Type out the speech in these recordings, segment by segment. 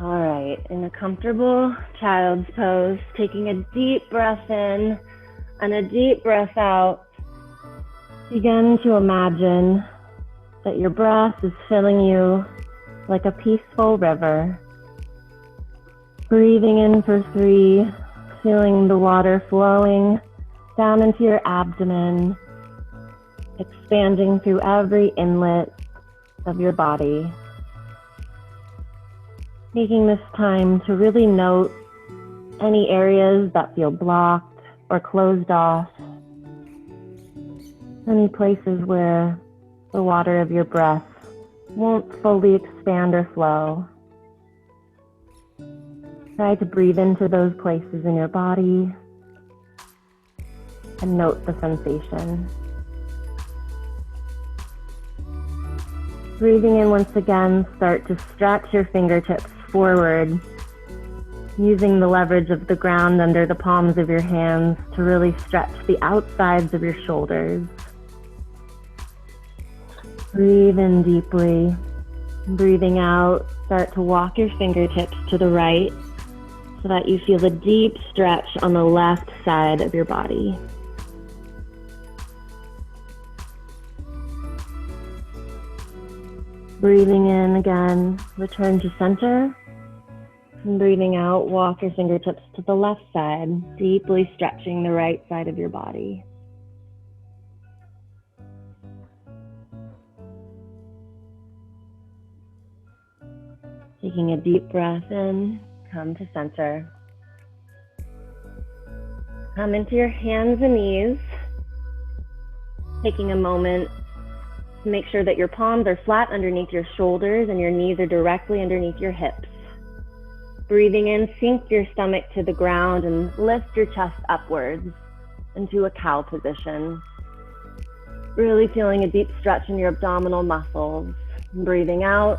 All right, in a comfortable child's pose, taking a deep breath in and a deep breath out, begin to imagine that your breath is filling you like a peaceful river. Breathing in for 3, feeling the water flowing down into your abdomen, expanding through every inlet of your body. Taking this time to really note any areas that feel blocked or closed off, any places where the water of your breath won't fully expand or flow. Try to breathe into those places in your body and note the sensation. Breathing in once again, start to stretch your fingertips forward, using the leverage of the ground under the palms of your hands to really stretch the outsides of your shoulders. Breathe in deeply. Breathing out, start to walk your fingertips to the right so that you feel the deep stretch on the left side of your body. Breathing in again, return to center. And breathing out, walk your fingertips to the left side, deeply stretching the right side of your body. Taking a deep breath in, come to center. Come into your hands and knees, taking a moment to make sure that your palms are flat underneath your shoulders and your knees are directly underneath your hips. Breathing in, sink your stomach to the ground and lift your chest upwards into a cow position. Really feeling a deep stretch in your abdominal muscles. Breathing out,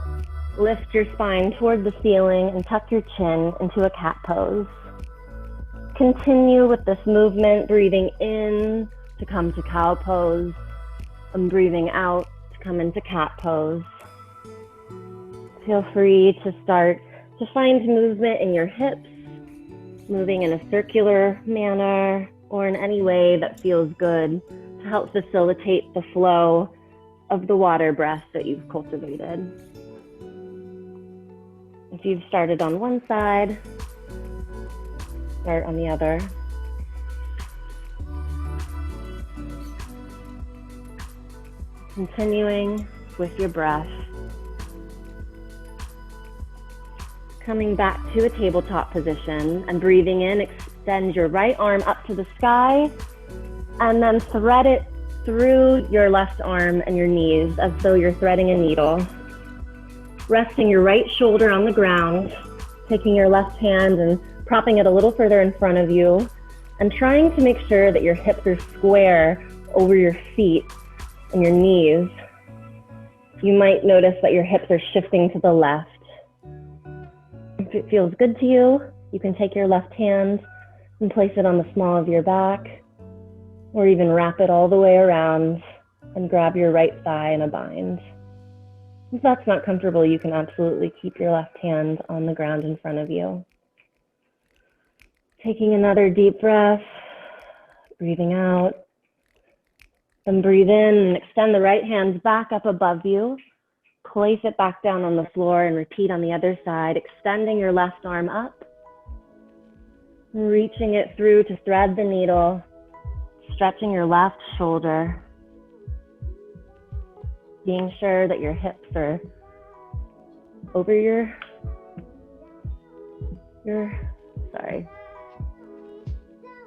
lift your spine toward the ceiling and tuck your chin into a cat pose. Continue with this movement, breathing in to come to cow pose and breathing out to come into cat pose. Feel free to start to find movement in your hips, moving in a circular manner or in any way that feels good to help facilitate the flow of the water breath that you've cultivated. If you've started on one side, start on the other. Continuing with your breath. Coming back to a tabletop position and breathing in, extend your right arm up to the sky and then thread it through your left arm and your knees as though you're threading a needle. Resting your right shoulder on the ground, taking your left hand and propping it a little further in front of you and trying to make sure that your hips are square over your feet and your knees. You might notice that your hips are shifting to the left. If it feels good to you, you can take your left hand and place it on the small of your back, or even wrap it all the way around and grab your right thigh in a bind. If that's not comfortable, you can absolutely keep your left hand on the ground in front of you. Taking another deep breath, breathing out, then breathe in and extend the right hand back up above you. Place it back down on the floor and repeat on the other side, extending your left arm up, reaching it through to thread the needle, stretching your left shoulder, being sure that your hips are over sorry,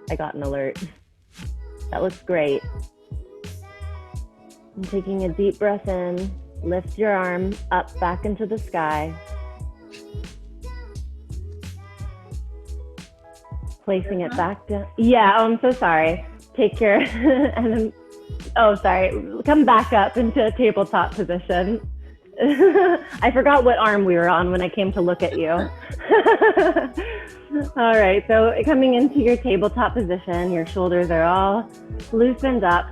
I got an alert. That looks great. And taking a deep breath in, lift your arm up back into the sky. Placing it back down. Yeah, I'm so sorry. Take your, and then, come back up into a tabletop position. I forgot what arm we were on when I came to look at you. All right, so coming into your tabletop position, your shoulders are all loosened up.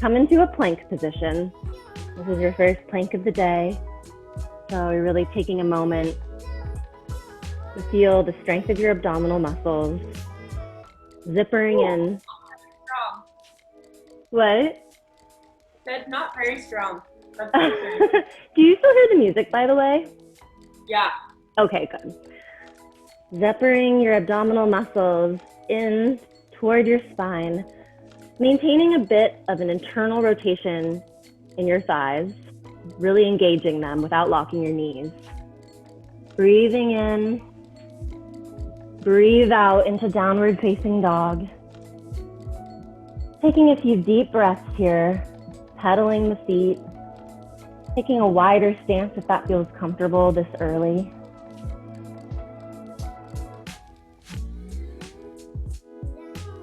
Come into a plank position. This is your first plank of the day. So you're really taking a moment Feel the strength of your abdominal muscles. Zippering in. Strong. What? That's not very strong. Do you still hear the music, by the way? Yeah. Okay, good. Zippering your abdominal muscles in toward your spine, maintaining a bit of an internal rotation in your thighs, really engaging them without locking your knees. Breathing in, breathe out into downward facing dog. Taking a few deep breaths here, pedaling the feet, taking a wider stance if that feels comfortable this early.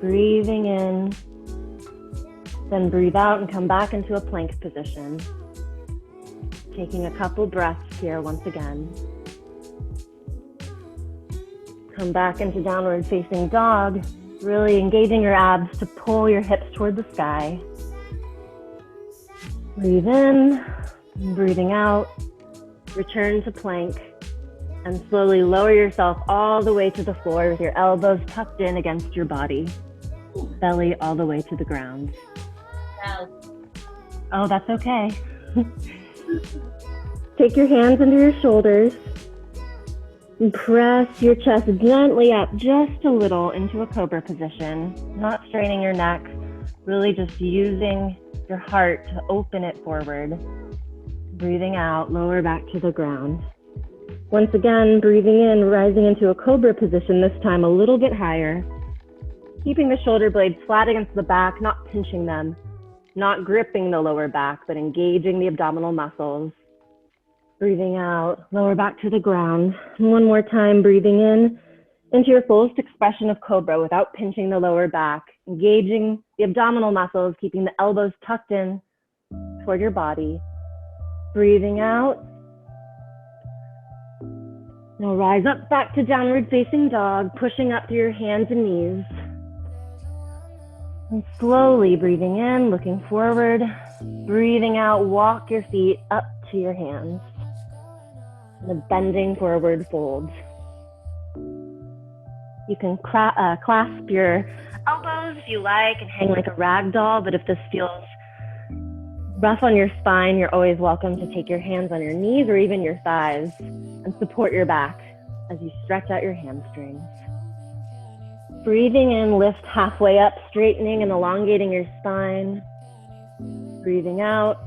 Breathing in, then breathe out and come back into a plank position. Taking a couple breaths here once again. Come back into downward facing dog, really engaging your abs to pull your hips toward the sky. Breathe in, breathing out, return to plank, and slowly lower yourself all the way to the floor with your elbows tucked in against your body. Belly all the way to the ground. Wow. Oh, that's okay. Take your hands under your shoulders and press your chest gently up just a little into a cobra position, not straining your neck, really just using your heart to open it forward. Breathing out, lower back to the ground. Once again, breathing in, rising into a cobra position, this time a little bit higher. Keeping the shoulder blades flat against the back, not pinching them, not gripping the lower back, but engaging the abdominal muscles. Breathing out, lower back to the ground. And one more time, breathing in into your fullest expression of cobra without pinching the lower back, engaging the abdominal muscles, keeping the elbows tucked in toward your body. Breathing out. Now rise up back to downward facing dog, pushing up through your hands and knees. And slowly breathing in, looking forward. Breathing out, walk your feet up to your hands. And a bending forward fold. You can clasp your elbows if you like and hang like a rag doll, but if this feels rough on your spine, you're always welcome to take your hands on your knees or even your thighs and support your back as you stretch out your hamstrings. Breathing in, lift halfway up, straightening and elongating your spine. Breathing out,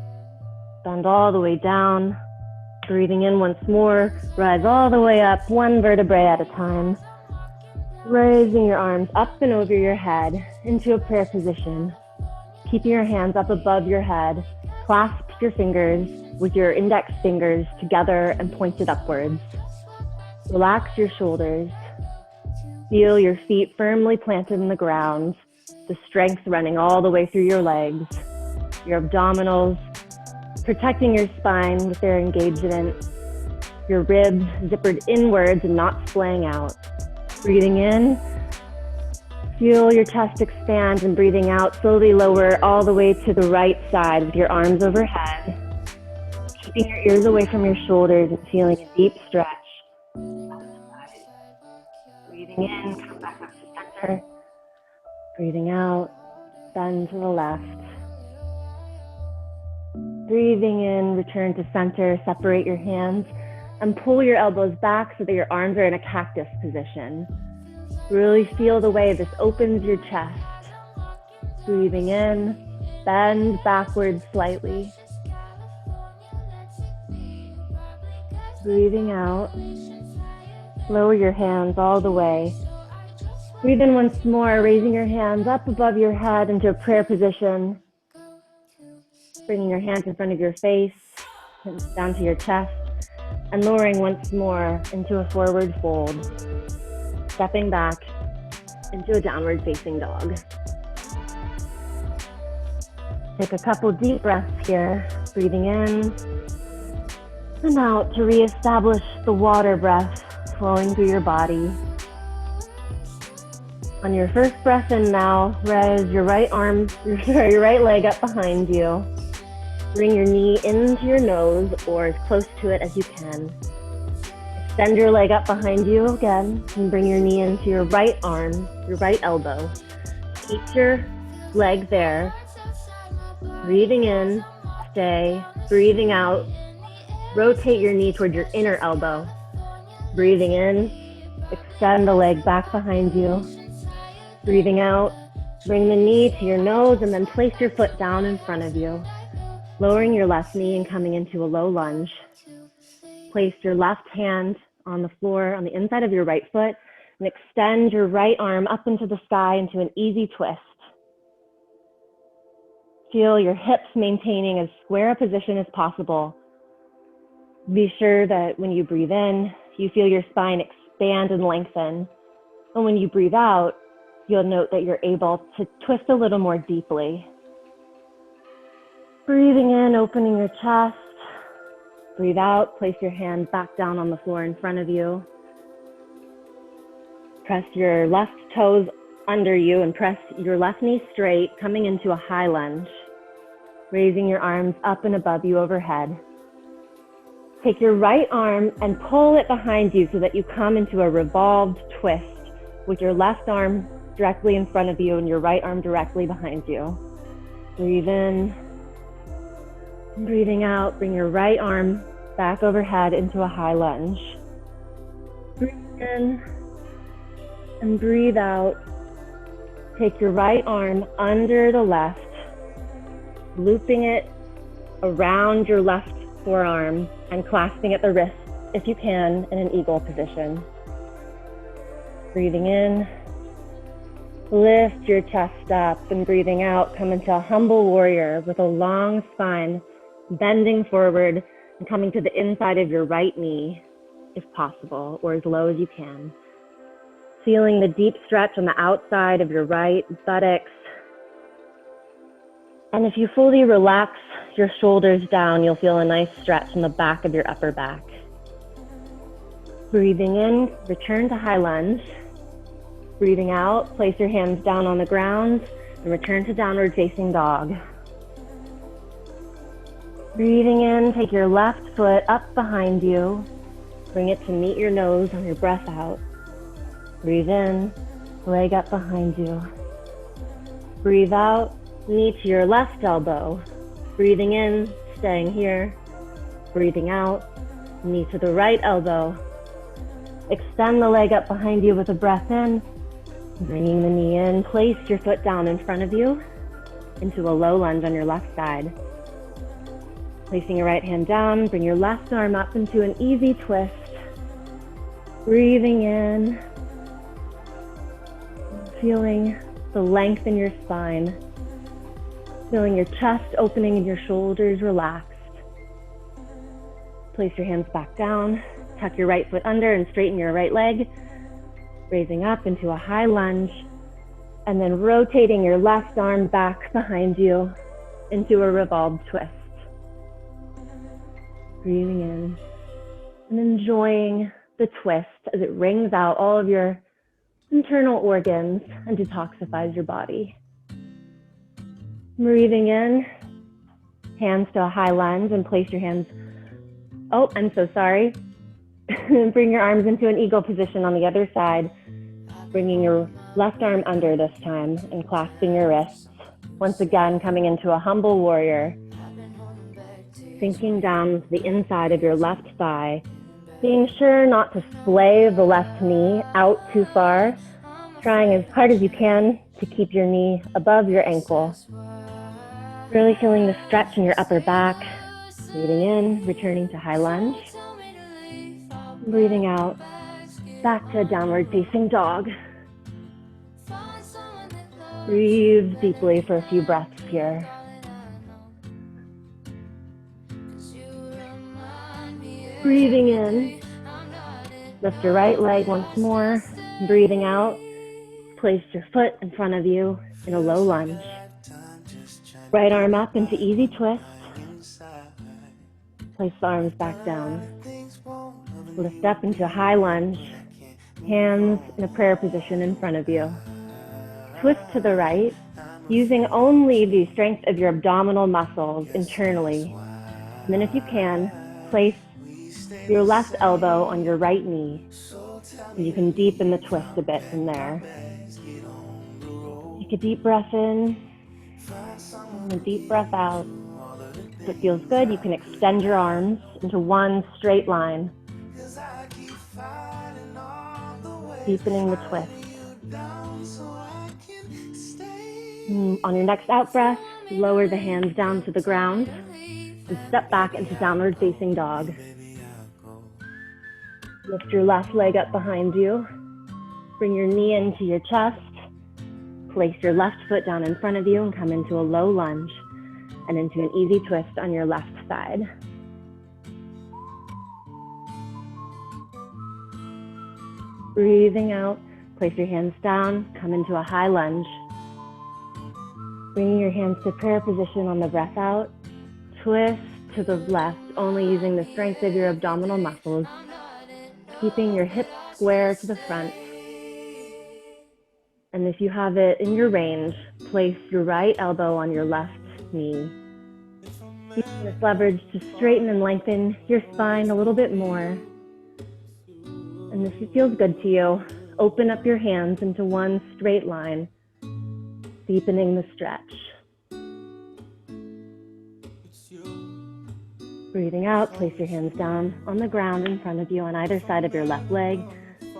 bend all the way down. Breathing in once more, rise all the way up, one vertebrae at a time. Raising your arms up and over your head into a prayer position. Keeping your hands up above your head. Clasp your fingers with your index fingers together and pointed upwards. Relax your shoulders. Feel your feet firmly planted in the ground, the strength running all the way through your legs, your abdominals, protecting your spine with their engagement, your ribs zippered inwards and not splaying out. Breathing in, feel your chest expand, and breathing out, slowly lower all the way to the right side with your arms overhead, keeping your ears away from your shoulders and feeling a deep stretch. Breathing in, come back up to center. Breathing out, bend to the left. Breathing in, return to center, separate your hands, and pull your elbows back so that your arms are in a cactus position. Really feel the way this opens your chest. Breathing in, bend backwards slightly. Breathing out, lower your hands all the way. Breathe in once more, raising your hands up above your head into a prayer position. Bringing your hands in front of your face, down to your chest, and lowering once more into a forward fold. Stepping back into a downward facing dog. Take a couple deep breaths here, breathing in and out to reestablish the water breath flowing through your body. On your first breath in now, raise your right leg up behind you. Bring your knee into your nose or as close to it as you can. Extend your leg up behind you again and bring your knee into your right arm, your right elbow. Keep your leg there. Breathing in, stay. Breathing out, rotate your knee toward your inner elbow. Breathing in, extend the leg back behind you. Breathing out, bring the knee to your nose and then place your foot down in front of you. Lowering your left knee and coming into a low lunge. Place your left hand on the floor on the inside of your right foot and extend your right arm up into the sky into an easy twist. Feel your hips maintaining as square a position as possible. Be sure that when you breathe in, you feel your spine expand and lengthen. And when you breathe out, you'll note that you're able to twist a little more deeply. Breathing in, opening your chest. Breathe out, place your hand back down on the floor in front of you. Press your left toes under you and press your left knee straight, coming into a high lunge. Raising your arms up and above you overhead. Take your right arm and pull it behind you so that you come into a revolved twist with your left arm directly in front of you and your right arm directly behind you. Breathe in. Breathing out, bring your right arm back overhead into a high lunge. Breathe in and breathe out. Take your right arm under the left, looping it around your left forearm and clasping at the wrist if you can in an eagle position. Breathing in, lift your chest up, and breathing out, come into a humble warrior with a long spine, bending forward and coming to the inside of your right knee, if possible, or as low as you can. Feeling the deep stretch on the outside of your right buttocks. And if you fully relax your shoulders down, you'll feel a nice stretch in the back of your upper back. Breathing in, return to high lunge. Breathing out, place your hands down on the ground and return to downward facing dog. Breathing in, take your left foot up behind you. Bring it to meet your nose on your breath out. Breathe in, leg up behind you. Breathe out, knee to your left elbow. Breathing in, staying here. Breathing out, knee to the right elbow. Extend the leg up behind you with a breath in. Bringing the knee in, place your foot down in front of you into a low lunge on your left side. Placing your right hand down, bring your left arm up into an easy twist. Breathing in, feeling the length in your spine. Feeling your chest opening and your shoulders relaxed. Place your hands back down, tuck your right foot under and straighten your right leg. Raising up into a high lunge, and then rotating your left arm back behind you into a revolved twist. Breathing in and enjoying the twist as it wrings out all of your internal organs and detoxifies your body. Breathing in, hands to a high lunge and place your hands, oh, I'm so sorry. Bring your arms into an eagle position on the other side, bringing your left arm under this time and clasping your wrists. Once again, coming into a humble warrior, sinking down to the inside of your left thigh, being sure not to splay the left knee out too far, trying as hard as you can to keep your knee above your ankle. Really feeling the stretch in your upper back. Breathing in, returning to high lunge. Breathing out, back to downward facing dog. Breathe deeply for a few breaths here. Breathing in, lift your right leg once more. Breathing out, place your foot in front of you in a low lunge. Right arm up into easy twist. Place the arms back down. Lift up into a high lunge. Hands in a prayer position in front of you. Twist to the right, using only the strength of your abdominal muscles internally. And then if you can, place Your left elbow on your right knee. And you can deepen the twist a bit from there. Take a deep breath in and a deep breath out. If it feels good, you can extend your arms into one straight line, deepening the twist. On your next out breath, lower the hands down to the ground and step back into downward facing dog. Lift your left leg up behind you. Bring your knee into your chest. Place your left foot down in front of you and come into a low lunge and into an easy twist on your left side. Breathing out, place your hands down, come into a high lunge. Bringing your hands to prayer position on the breath out. Twist to the left, only using the strength of your abdominal muscles. Keeping your hips square to the front. And if you have it in your range, place your right elbow on your left knee. Using this leverage to straighten and lengthen your spine a little bit more. And if it feels good to you, open up your hands into one straight line, deepening the stretch. Breathing out, place your hands down on the ground in front of you on either side of your left leg,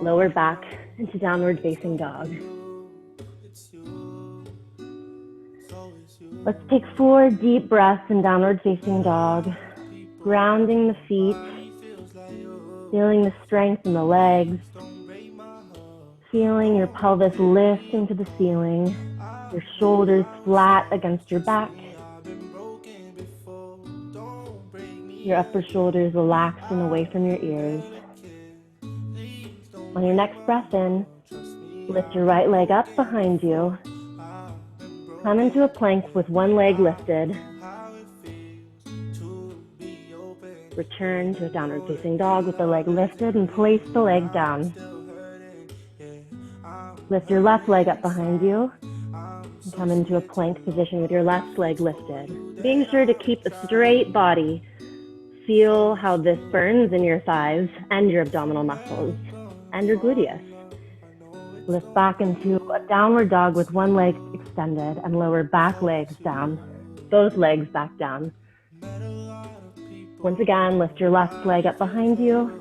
lower back into downward facing dog. Let's take 4 deep breaths in downward facing dog, grounding the feet, feeling the strength in the legs, feeling your pelvis lifting to the ceiling, your shoulders flat against your back, your upper shoulders relaxed and away from your ears. On your next breath in, lift your right leg up behind you. Come into a plank with one leg lifted. Return to a downward facing dog with the leg lifted and place the leg down. Lift your left leg up behind you and come into a plank position with your left leg lifted. Being sure to keep a straight body. Feel how this burns in your thighs and your abdominal muscles and your gluteus. Lift back into a downward dog with one leg extended and lower back legs down, both legs back down. Once again, lift your left leg up behind you.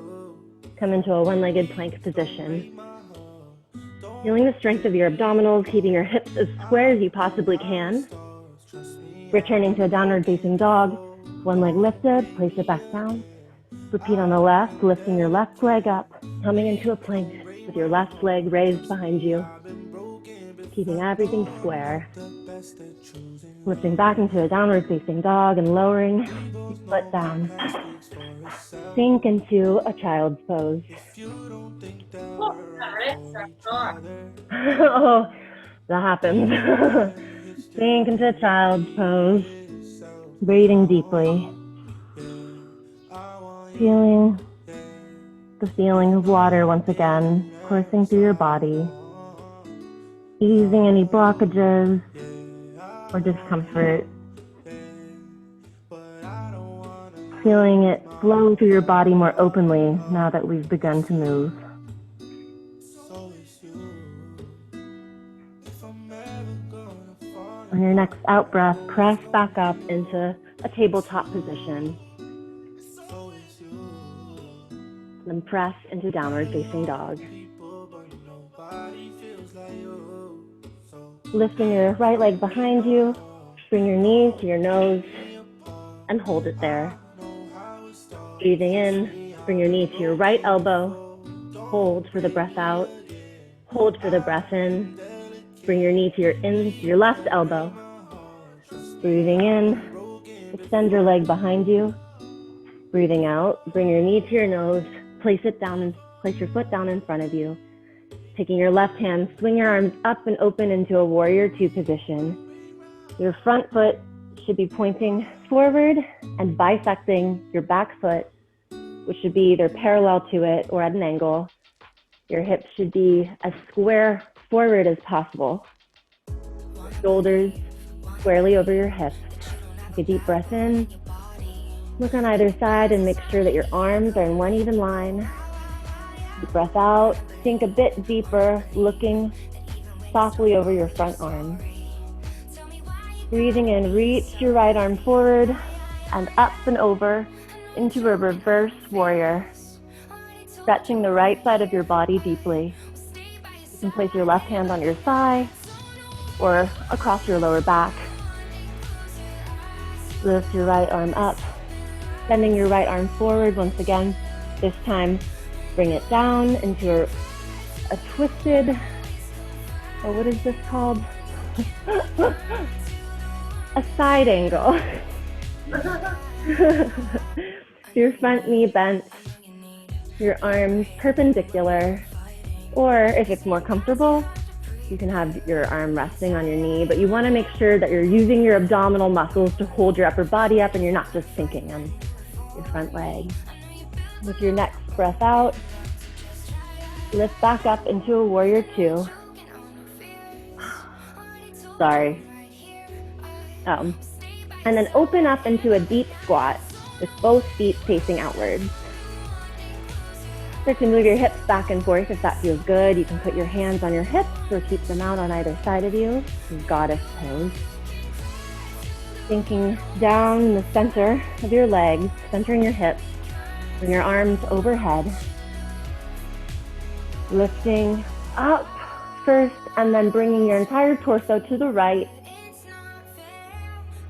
Come into a one-legged plank position. Feeling the strength of your abdominals, keeping your hips as square as you possibly can. Returning to a downward facing dog. One leg lifted, place it back down. Repeat on the left, lifting your left leg up, coming into a plank with your left leg raised behind you, keeping everything square. Lifting back into a downward facing dog and lowering your foot down. Sink into a child's pose. Oh, that happens. Sink into a child's pose. Breathing deeply. Feeling the feeling of water once again coursing through your body. Easing any blockages or discomfort. Feeling it flow through your body more openly now that we've begun to move. On your next out breath, press back up into a tabletop position. Then press into downward facing dog. Lifting your right leg behind you, bring your knee to your nose and hold it there. Breathing in, bring your knee to your right elbow, hold for the breath out, hold for the breath in. Bring your knee to your left elbow. Breathing in, extend your leg behind you. Breathing out, bring your knee to your nose, place your foot down in front of you. Taking your left hand, swing your arms up and open into a warrior 2 position. Your front foot should be pointing forward and bisecting your back foot, which should be either parallel to it or at an angle. Your hips should be as square forward as possible. Shoulders squarely over your hips. Take a deep breath in Look on either side and make sure that your arms are in one even line. Deep breath out, sink a bit deeper, looking softly over your front arm. Breathing in, reach your right arm forward and up and over into a reverse warrior. Stretching the right side of your body deeply. You can place your left hand on your thigh or across your lower back. Lift your right arm up, bending your right arm forward once again. This time, bring it down into a twisted, what is this called? A side angle. Your front knee bent, your arms perpendicular, or if it's more comfortable, you can have your arm resting on your knee, but you want to make sure that you're using your abdominal muscles to hold your upper body up and you're not just sinking on your front leg. With your next breath out, lift back up into a warrior two. Sorry. And then open up into a deep squat with both feet facing outwards. Start to move your hips back and forth if that feels good. You can put your hands on your hips or keep them out on either side of you. Goddess pose. Sinking down in the center of your legs, centering your hips. Bring your arms overhead. Lifting up first and then bringing your entire torso to the right.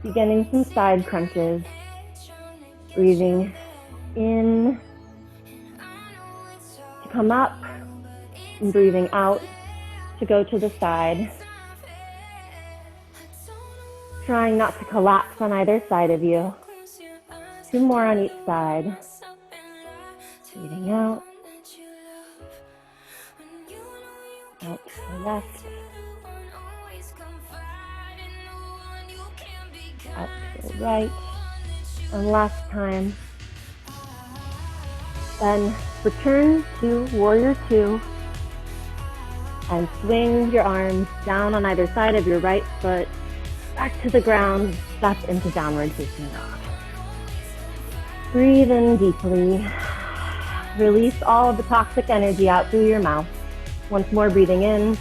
Beginning some side crunches. Breathing in to come up and breathing out to go to the side. Trying not to collapse on either side of you. 2 more on each side. Breathing out. Out to the left. Out to the right. And last time. Then return to warrior two and swing your arms down on either side of your right foot, back to the ground, step into downward facing dog. Breathe in deeply. Release all of the toxic energy out through your mouth. Once more, breathing in.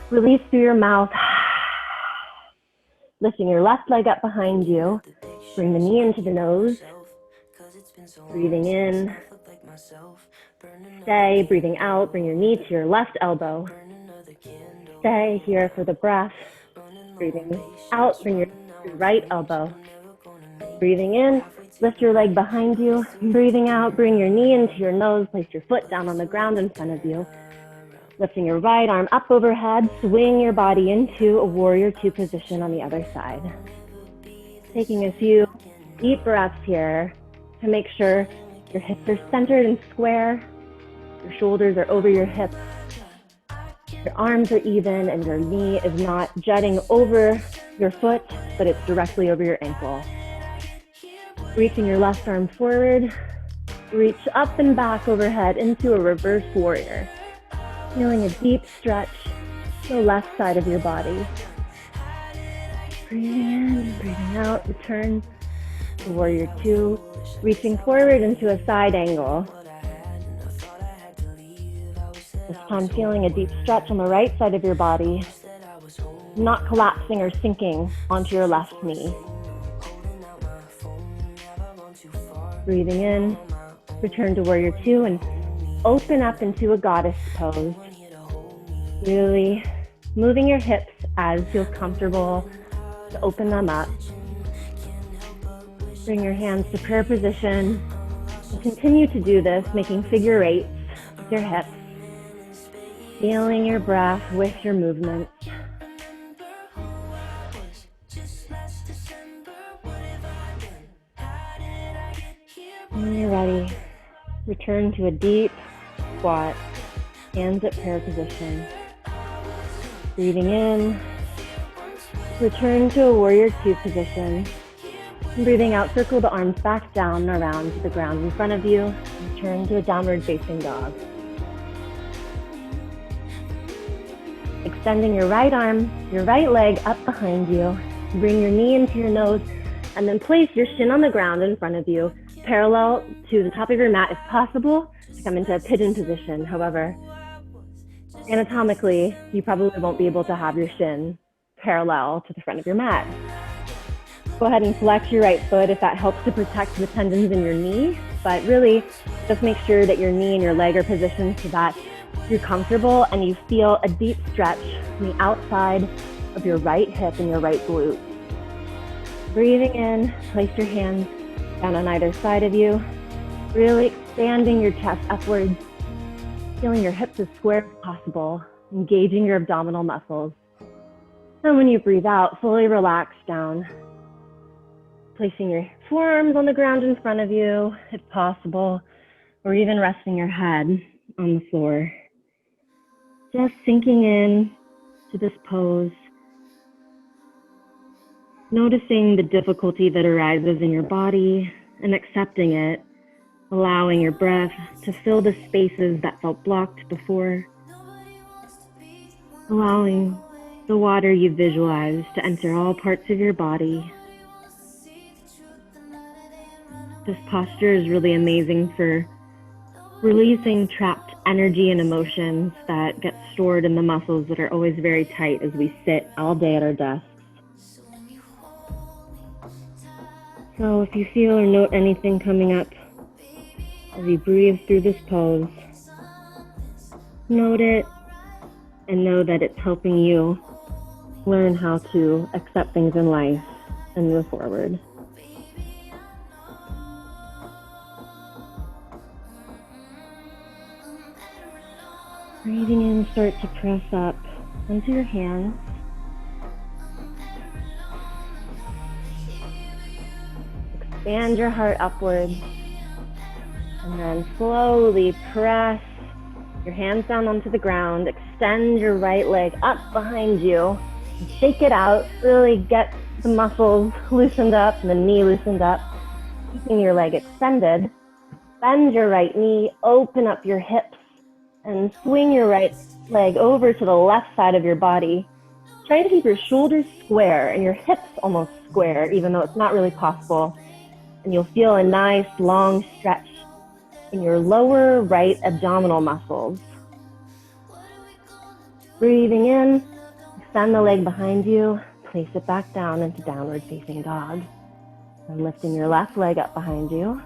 Release through your mouth. Lifting your left leg up behind you. Bring the knee into the nose. Breathing in. Stay. Breathing out. Bring your knee to your left elbow. Stay here for the breath. Breathing out. Bring your right elbow. Breathing in. Lift your leg behind you. Breathing out. Bring your knee into your nose. Place your foot down on the ground in front of you. Lifting your right arm up overhead, swing your body into a warrior two position on the other side. Taking a few deep breaths here to make sure your hips are centered and square, your shoulders are over your hips, your arms are even, and your knee is not jutting over your foot, but it's directly over your ankle. Reaching your left arm forward, reach up and back overhead into a reverse warrior. Feeling a deep stretch to the left side of your body. Breathing in, breathing out, return to warrior two, reaching forward into a side angle. This time feeling a deep stretch on the right side of your body, not collapsing or sinking onto your left knee. Breathing in, return to warrior two and open up into a goddess pose. Really moving your hips as feels comfortable to open them up. Bring your hands to prayer position. And continue to do this, making figure eights with your hips. Feeling your breath with your movements. When you're ready, return to a deep squat, hands at prayer position. Breathing in, return to a warrior two position. And breathing out, circle the arms back down and around to the ground in front of you. Return to a downward facing dog. Extending your right arm, your right leg up behind you. Bring your knee into your nose And then place your shin on the ground in front of you, parallel to the top of your mat if possible, to come into a pigeon position. However, anatomically, you probably won't be able to have your shin parallel to the front of your mat. Go ahead and flex your right foot if that helps to protect the tendons in your knee, but really just make sure that your knee and your leg are positioned so that you're comfortable and you feel a deep stretch from the outside of your right hip and your right glute. Breathing in, place your hands down on either side of you, really expanding your chest upwards, feeling your hips as square as possible, engaging your abdominal muscles. And when you breathe out, fully relax down, placing your forearms on the ground in front of you, if possible, or even resting your head on the floor. Just sinking in to this pose, noticing the difficulty that arises in your body and accepting it, allowing your breath to fill the spaces that felt blocked before, allowing the water you visualized to enter all parts of your body. This posture is really amazing for releasing trapped energy and emotions that get stored in the muscles that are always very tight as we sit all day at our desks. So if you feel or note anything coming up as you breathe through this pose, note it and know that it's helping you learn how to accept things in life and move forward. Breathing in, start to press up onto your hands. Expand your heart upwards. And then slowly press your hands down onto the ground. Extend your right leg up behind you. And shake it out. Really get the muscles loosened up and the knee loosened up. Keeping your leg extended. Bend your right knee. Open up your hips. And swing your right leg over to the left side of your body. Try to keep your shoulders square and your hips almost square, even though it's not really possible. And you'll feel a nice long stretch in your lower right abdominal muscles. Breathing in, extend the leg behind you, place it back down into downward facing dog. And lifting your left leg up behind you.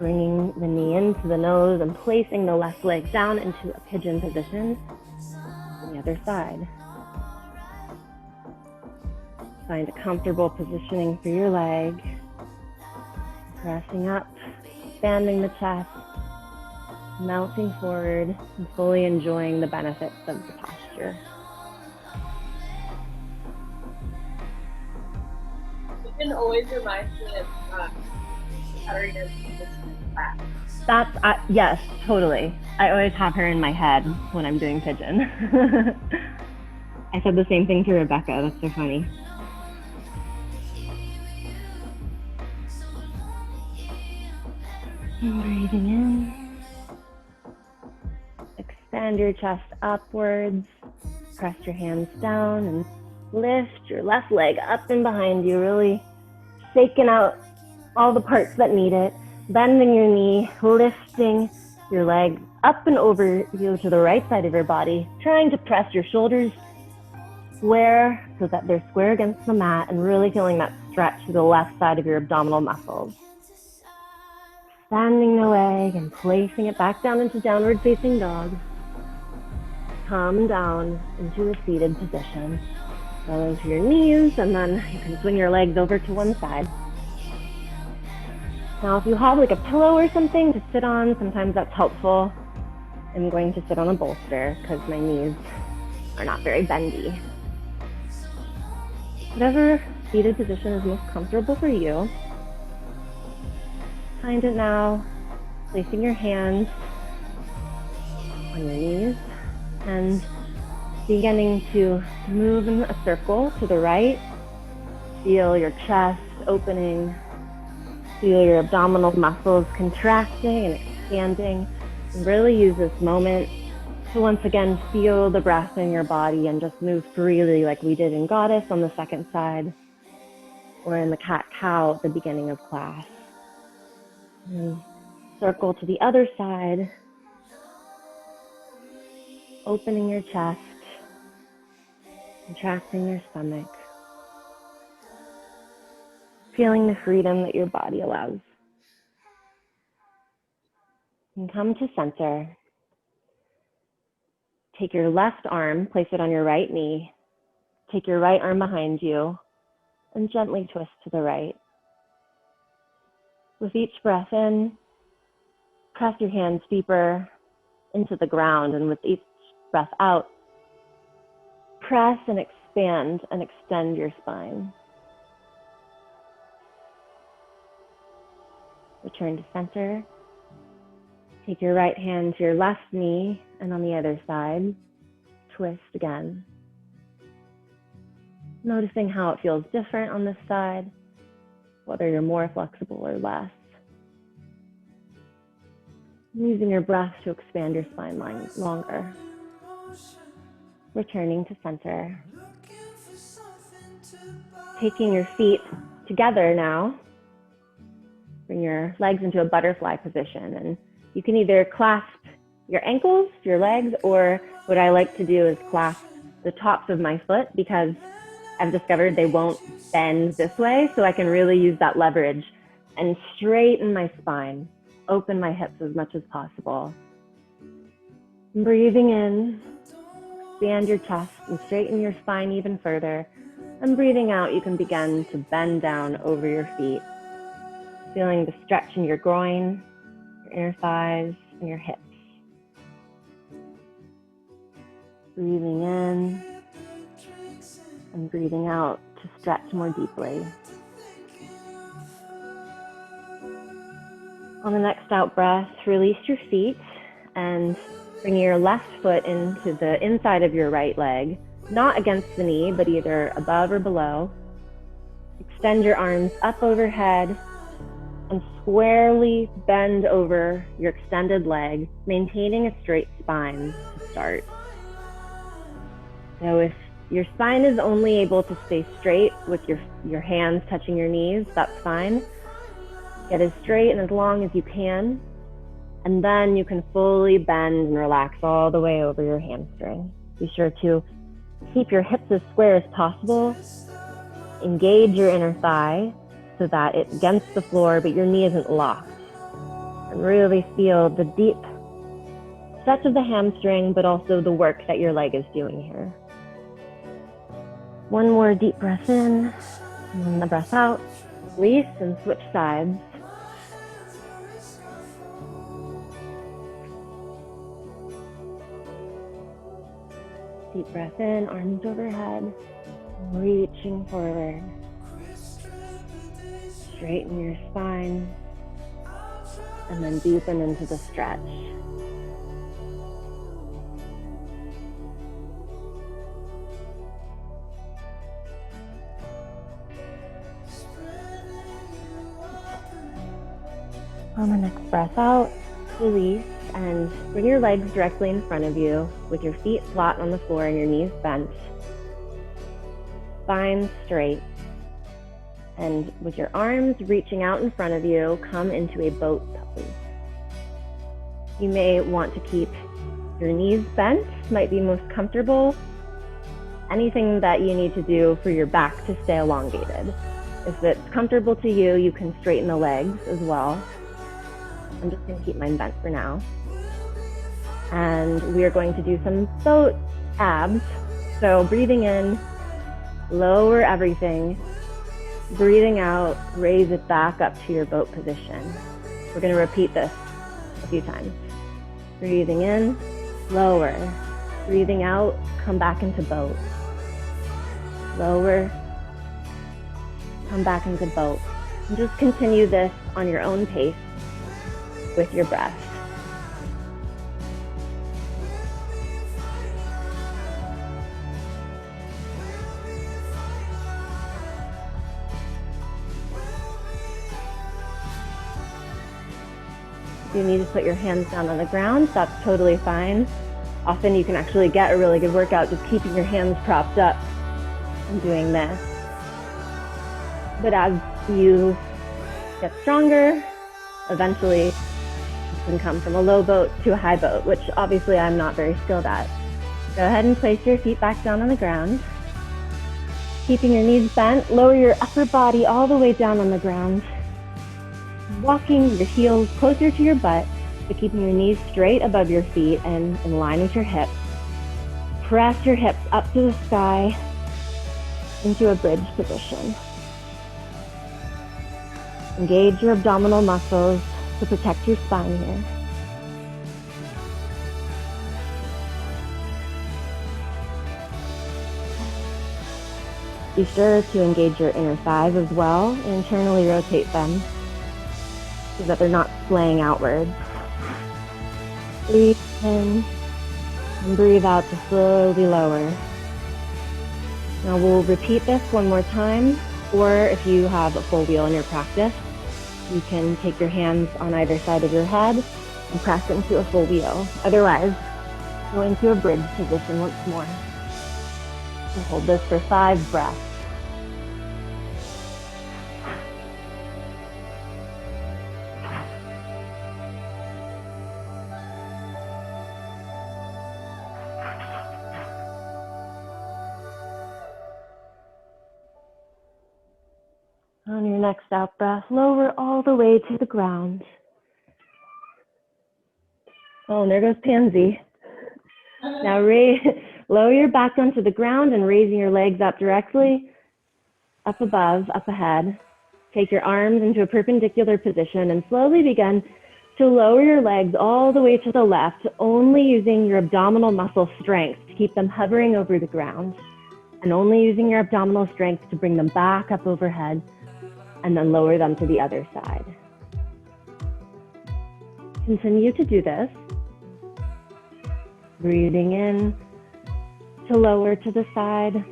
Bringing the knee into the nose and placing the left leg down into a pigeon position on the other side. Find a comfortable positioning for your leg. Pressing up, expanding the chest, melting forward, and fully enjoying the benefits of the posture. Pigeon always reminds me of Katarina's class. That's, yes, totally. I always have her in my head when I'm doing pigeon. I said the same thing to Rebecca. That's so funny. And breathing in. Extend your chest upwards. Press your hands down and lift your left leg up and behind you, really shaking out all the parts that need it. Bending your knee, lifting your leg up and over you to the right side of your body, trying to press your shoulders square so that they're square against the mat and really feeling that stretch to the left side of your abdominal muscles. Extending the leg and placing it back down into downward facing dog. Come down into a seated position. Go into your knees and then you can swing your legs over to one side. Now, if you have like a pillow or something to sit on, sometimes that's helpful. I'm going to sit on a bolster because my knees are not very bendy. Whatever seated position is most comfortable for you. Find it now, placing your hands on your knees and beginning to move in a circle to the right. Feel your chest opening. Feel your abdominal muscles contracting and expanding. And really use this moment to once again feel the breath in your body and just move freely like we did in Goddess on the second side. or in the cat-cow at the beginning of class. And circle to the other side, opening your chest, contracting your stomach, feeling the freedom that your body allows. And come to center. Take your left arm, place it on your right knee. Take your right arm behind you and gently twist to the right. With each breath in, press your hands deeper into the ground, and with each breath out, press and expand and extend your spine. Return to center. Take your right hand to your left knee, and on the other side, twist again. Noticing how it feels different on this side, whether you're more flexible or less. Using your breath to expand your spine line longer. Returning to center. Taking your feet together now. Bring your legs into a butterfly position, and you can either clasp your ankles, your legs, or what I like to do is clasp the tops of my foot, because I've discovered they won't bend this way, so I can really use that leverage and straighten my spine, open my hips as much as possible. Breathing in, expand your chest and straighten your spine even further. And breathing out, you can begin to bend down over your feet, feeling the stretch in your groin, your inner thighs, and your hips. Breathing in and breathing out to stretch more deeply. On the next out breath, release your feet and bring your left foot into the inside of your right leg, not against the knee, but either above or below. Extend your arms up overhead and squarely bend over your extended leg, maintaining a straight spine to start. So if your spine is only able to stay straight with your hands touching your knees, that's fine. Get as straight and as long as you can, and then you can fully bend and relax all the way over your hamstring. Be sure to keep your hips as square as possible. Engage your inner thigh so that it's against the floor, but your knee isn't locked. And really feel the deep stretch of the hamstring, but also the work that your leg is doing here. One more deep breath in, and then the breath out. Release and switch sides. Deep breath in, arms overhead, reaching forward. Straighten your spine, and then deepen into the stretch. On the next breath out, release and bring your legs directly in front of you with your feet flat on the floor and your knees bent. Spine straight. And with your arms reaching out in front of you, come into a boat pose. You may want to keep your knees bent, might be most comfortable. Anything that you need to do for your back to stay elongated. If it's comfortable to you, you can straighten the legs as well. I'm just going to keep mine bent for now. And we are going to do some boat abs. So breathing in, lower everything. Breathing out, raise it back up to your boat position. We're going to repeat this a few times. Breathing in, lower. Breathing out, come back into boat. Lower, come back into boat. And just continue this on your own pace with your breath. If you need to put your hands down on the ground, that's totally fine. Often you can actually get a really good workout just keeping your hands propped up and doing this. But as you get stronger, eventually you can come from a low boat to a high boat, which obviously I'm not very skilled at. Go ahead and place your feet back down on the ground. Keeping your knees bent, lower your upper body all the way down on the ground. Walking your heels closer to your butt, but keeping your knees straight above your feet and in line with your hips. Press your hips up to the sky into a bridge position. Engage your abdominal muscles to protect your spine here. Be sure to engage your inner thighs as well and internally rotate them so that they're not splaying outwards. Breathe in and breathe out to slowly lower. Now we'll repeat this one more time, or if you have a full wheel in your practice, you can take your hands on either side of your head and press into a full wheel. Otherwise, go into a bridge position once more. We'll hold this for 5 breaths. On your next out breath, lower all the way to the ground. Oh, and there goes Pansy. Now lower your back onto the ground and raising your legs up directly, up above, up ahead. Take your arms into a perpendicular position and slowly begin to lower your legs all the way to the left, only using your abdominal muscle strength to keep them hovering over the ground, and only using your abdominal strength to bring them back up overhead, and then lower them to the other side. Continue to do this. Breathing in to lower to the side,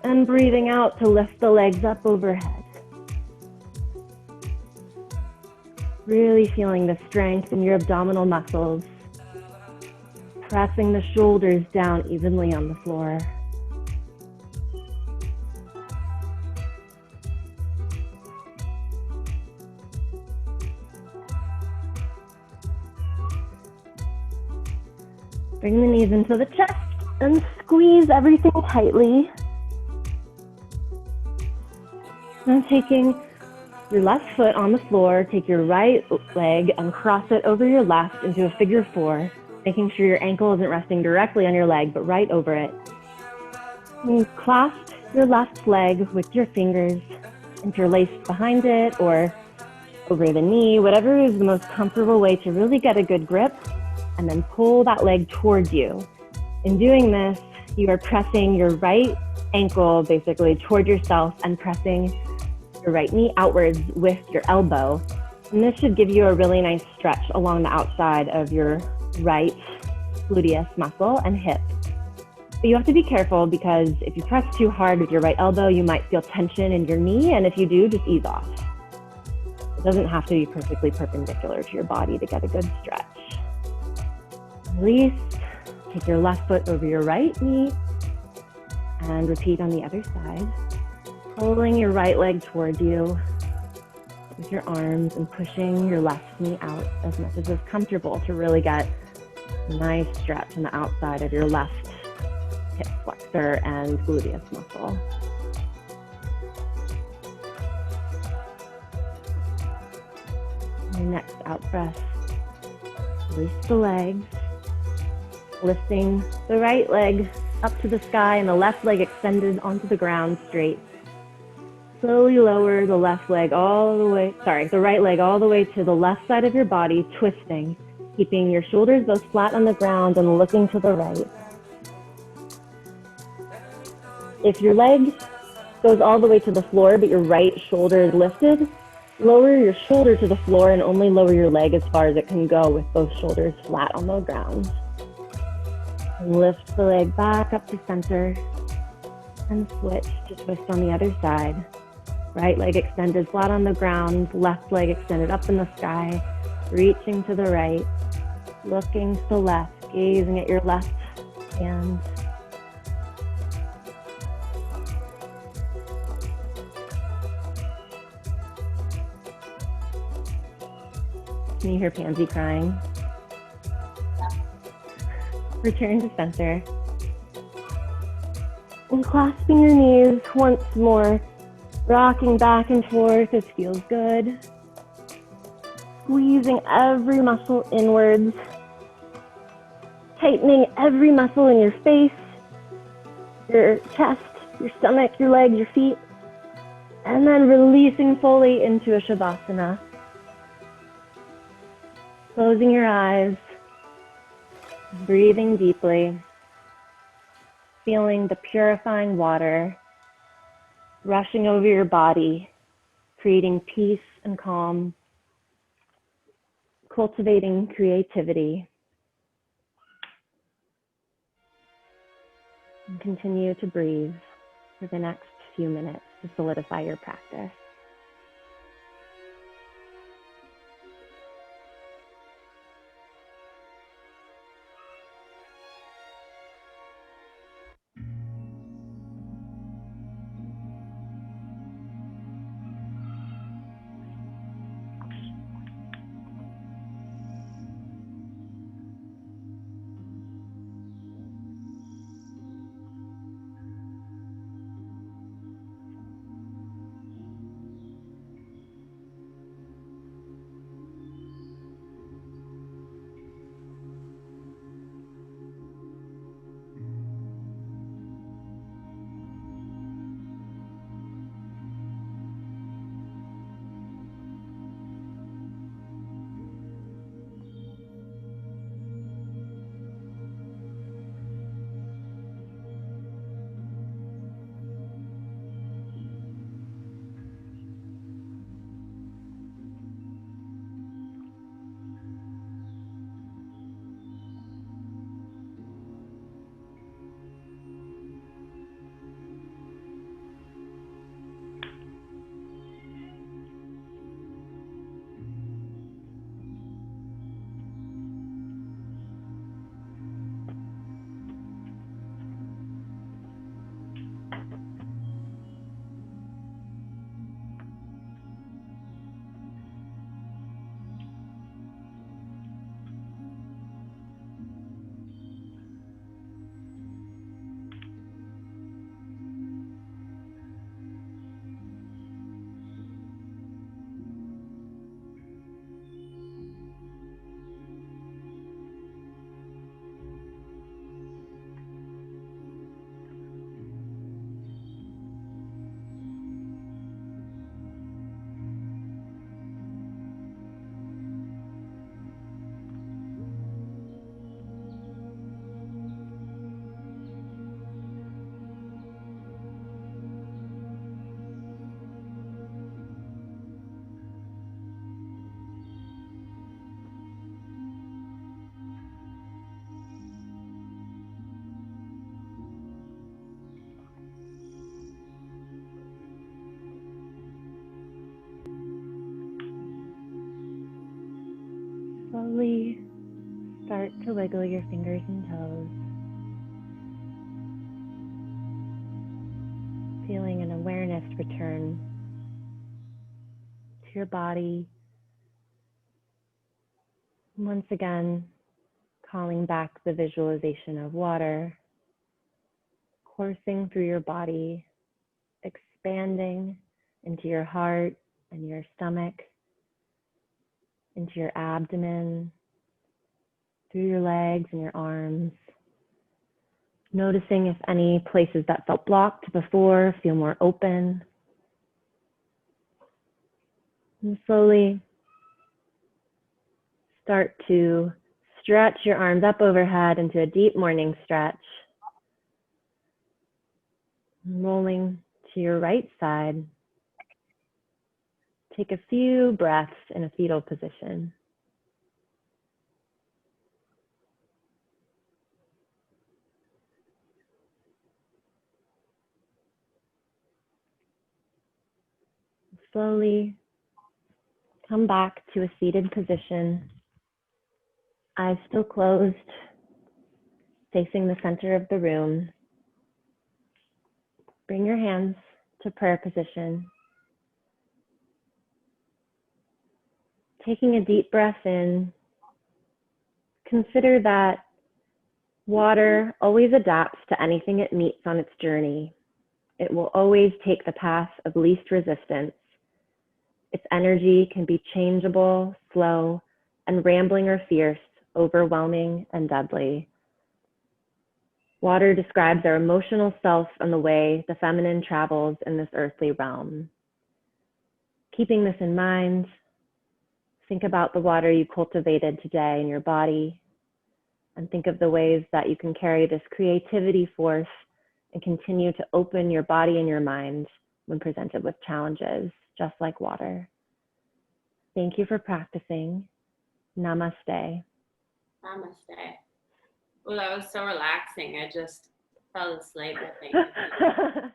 and breathing out to lift the legs up overhead. Really feeling the strength in your abdominal muscles, pressing the shoulders down evenly on the floor. Bring the knees into the chest and squeeze everything tightly. And taking your left foot on the floor, take your right leg and cross it over your left into a figure 4, making sure your ankle isn't resting directly on your leg, but right over it. And clasp your left leg with your fingers interlaced behind it or over the knee, whatever is the most comfortable way to really get a good grip. And then pull that leg towards you. In doing this, you are pressing your right ankle basically toward yourself and pressing your right knee outwards with your elbow. And this should give you a really nice stretch along the outside of your right gluteus muscle and hip. But you have to be careful because if you press too hard with your right elbow, you might feel tension in your knee. And if you do, just ease off. It doesn't have to be perfectly perpendicular to your body to get a good stretch. Release, take your left foot over your right knee and repeat on the other side. Pulling your right leg toward you with your arms and pushing your left knee out as much as is comfortable to really get a nice stretch on the outside of your left hip flexor and gluteus muscle. Your next out breath, release the legs. Lifting the right leg up to the sky and the left leg extended onto the ground straight. Slowly lower the left leg the right leg all the way to the left side of your body, twisting, keeping your shoulders both flat on the ground and looking to the right. If your leg goes all the way to the floor, but your right shoulder is lifted, lower your shoulder to the floor and only lower your leg as far as it can go with both shoulders flat on the ground. And lift the leg back up to center and switch to twist on the other side. Right leg extended flat on the ground, left leg extended up in the sky, reaching to the right, looking to the left, gazing at your left hand. Can you hear Pansy crying? Return to center. And clasping your knees once more, rocking back and forth. This feels good. Squeezing every muscle inwards. Tightening every muscle in your face, your chest, your stomach, your legs, your feet. And then releasing fully into a Shavasana. Closing your eyes. Breathing deeply. Feeling the purifying water rushing over your body, creating peace and calm, cultivating creativity. And continue to breathe for the next few minutes to solidify your practice. Slowly start to wiggle your fingers and toes, feeling an awareness return to your body. Once again, calling back the visualization of water coursing through your body, expanding into your heart and your stomach, into your abdomen, through your legs and your arms. Noticing if any places that felt blocked before feel more open. And slowly start to stretch your arms up overhead into a deep morning stretch. Rolling to your right side. Take a few breaths in a fetal position. Slowly come back to a seated position, eyes still closed, facing the center of the room. Bring your hands to prayer position. Taking a deep breath in, consider that water always adapts to anything it meets on its journey. It will always take the path of least resistance. Its energy can be changeable, slow, and rambling or fierce, overwhelming and deadly. Water describes our emotional self and the way the feminine travels in this earthly realm. Keeping this in mind, think about the water you cultivated today in your body, and think of the ways that you can carry this creativity force and continue to open your body and your mind when presented with challenges, just like water. Thank you for practicing. Namaste. Namaste. Well, that was so relaxing. I just fell asleep, I think.